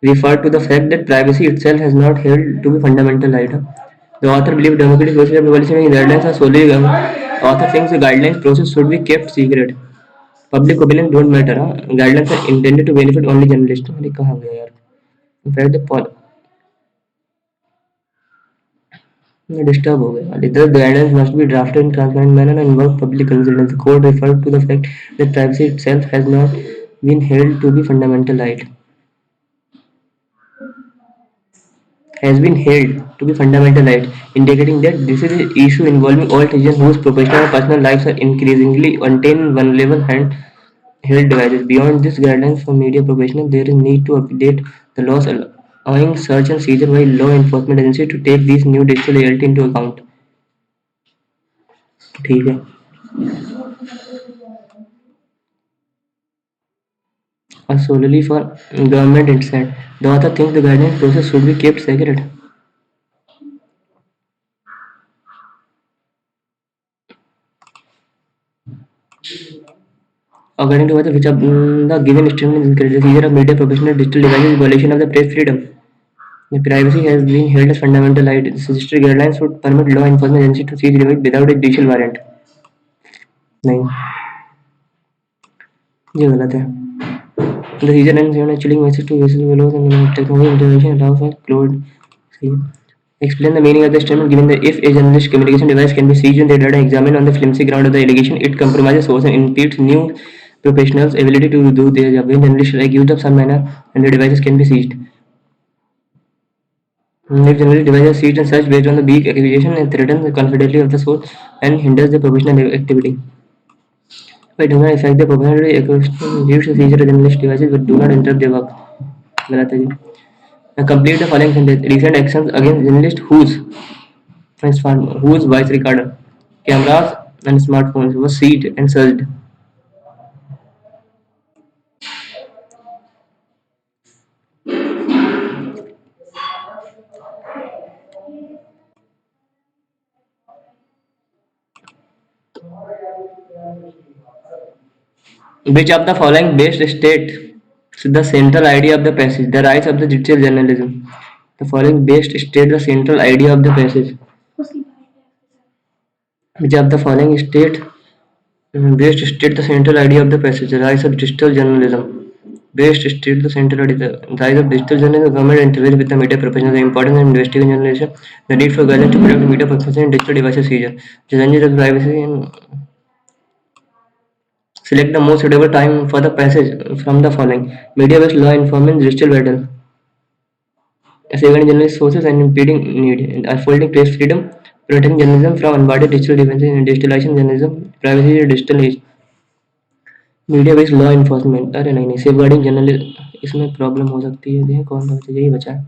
referred to the fact that privacy itself has not held to be fundamental right. The author believes democratic process of publishing guidelines are solely author thinks the guidelines process should be kept secret. Public opinion don't matter. Guidelines are intended to benefit only journalists. अरे कहाँ गया यार? In fact, disturb हो गया. The guidelines must be drafted in transparent manner and involve public consultation. The court referred to the fact that privacy itself has not been held to be fundamental right. Has been held to be fundamental right, indicating that this is an issue involving all citizens whose professional and personal lives are increasingly contained vulnerable handheld devices. Beyond this guidelines for media professionals, there is need to update the laws allowing search and seizure by law enforcement agencies to take these new digital reality into account. ठीक है. Solely for government instead. The author thinks the guidance process should be kept secret. According to what which of the given statement is incorrect. The seizure of media professional digital devices is violation of the press freedom. The privacy has been held as fundamental right. The suggested guidelines would permit law enforcement agency to seize device without a judicial warrant. नहीं, ये गलत है. The seizure and send a chilling message to whistleblowers and technology intervention allows for closed. See. Explain the meaning of the statement given that if a journalist communication device can be seized and their data examined on the flimsy ground of the allegation, it compromises source and impedes new professionals' ability to do their job. When journalists are accused of some manner and their devices can be seized. If journalist devices are seized and searched based on the weak accusation and threatens the confidentiality of the source and hinders the professional activity. But do not affect the professional leaves the seizure of journalist devices but do not interrupt their work. गलत है जी. Now complete the following sentence. Recent actions against journalists whose voice recorder, cameras and smartphones were seized and searched. Which of the following best state the central idea of the passage, the rise of the digital journalism? The following best state the central idea of the passage. Which of the following best state the central idea of the passage, the rise of digital journalism? Best state the central idea, the rise of digital journalism, government intervenes with the media professionals, the importance of investigating journalism, the need for guidelines to protect media professionals and digital devices seizure, challenges of privacy and select the most suitable time for the passage from the following. Media-based law enforcement digital battle. Saving journalist sources and impeding need. Unfolding press freedom. Protecting journalism from unwanted digital devices and digitalization journalism. Privacy digital age. Media based law enforcement. अरे नहीं नहीं, safeguarding journalist इसमें problem हो सकती है. देखें कौन सा बचा, यही बचा है.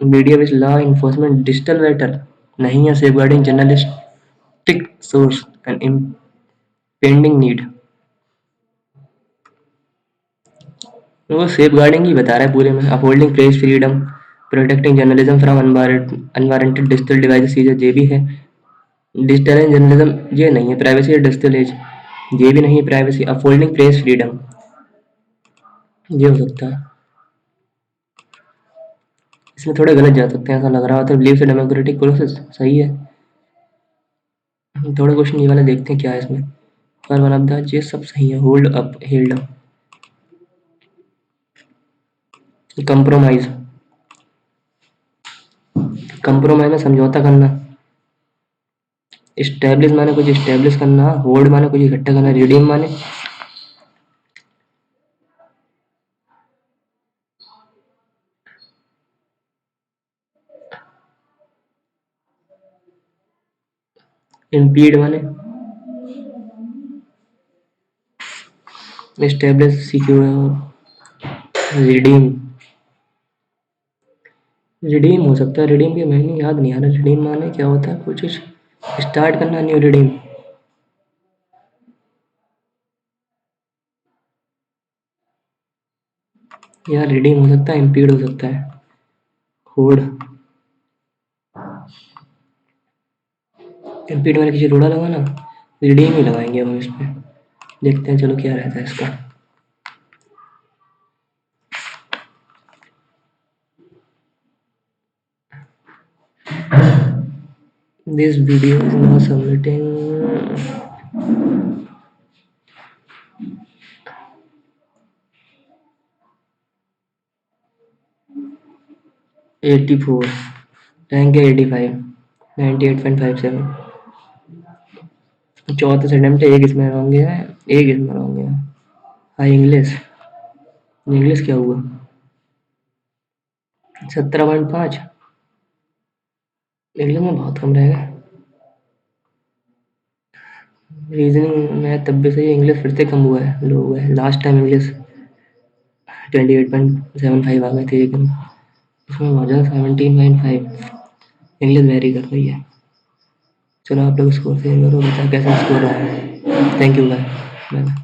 Media based law enforcement digital battle नहीं है. Safeguarding journalistic source and impending need. वो सेफ गार्डिंग ही बता रहा है पूरे में. Upholding press freedom, protecting journalism from unwarranted digital devices, ये भी है. डिजिटल जर्नलिज्म ये नहीं है. प्राइवेसी डिजिटल एज ये भी नहीं है. प्राइवेसी अपहोल्डिंग प्रेस फ्रीडम ये हो सकता है. इसमें थोड़े गलत जा सकते हैं ऐसा लग रहा है. तो बिलीव से डेमोक्रेटिक प्रोसेस सही है. थोड़े क्वेश्चन ये वाले देखते हैं क्या है इसमें. पर वन ऑफ द ये सब सही है. Hold up held up. Compromise, compromise में समझौता करना. स्टैब्लिश माने कुछ स्टैब्लिश करना. होल्ड माने कुछ इकट्ठा करना. रिडीम माने इम्पीड माने एस्टेब्लिश, सिक्योर और रिडीम। रिडीम हो सकता है, रिडीम की मैंने याद नहीं आ रहा। रिडीम माने क्या होता है? कुछ स्टार्ट करना, न्यू रिडीम। यार रिडीम हो सकता है, इम्पीड हो सकता है, होड़। इम्पीड मैंने किसी रोड़ा लगा ना, रिडीम ही लगाएंगे हम इस पे। देखते हैं चलो क्या रहता है इसका। This video is not submitting. 84, rank है 85, 98.57। चौथा अटेम्प्ट, एक इसमें रॉन्ग है, एक इसमें रॉन्ग है। हाई इंग्लिश, इंग्लिश क्या हुआ? 17.5। इंग्लिश में बहुत कम रहेगा। रीजनिंग में तब भी सही, इंग्लिश फिर से कम हुआ है, लो हुआ है। लास्ट टाइम इंग्लिश 28.75 आ गए थे, लेकिन इसमें बहुत ज़्यादा 17.5। इंग्लिश वेरी कर रही है। चलो आप लोग स्कोर शेयर करो, बता कैसा स्कोर रहा है। Thank you, bye bye.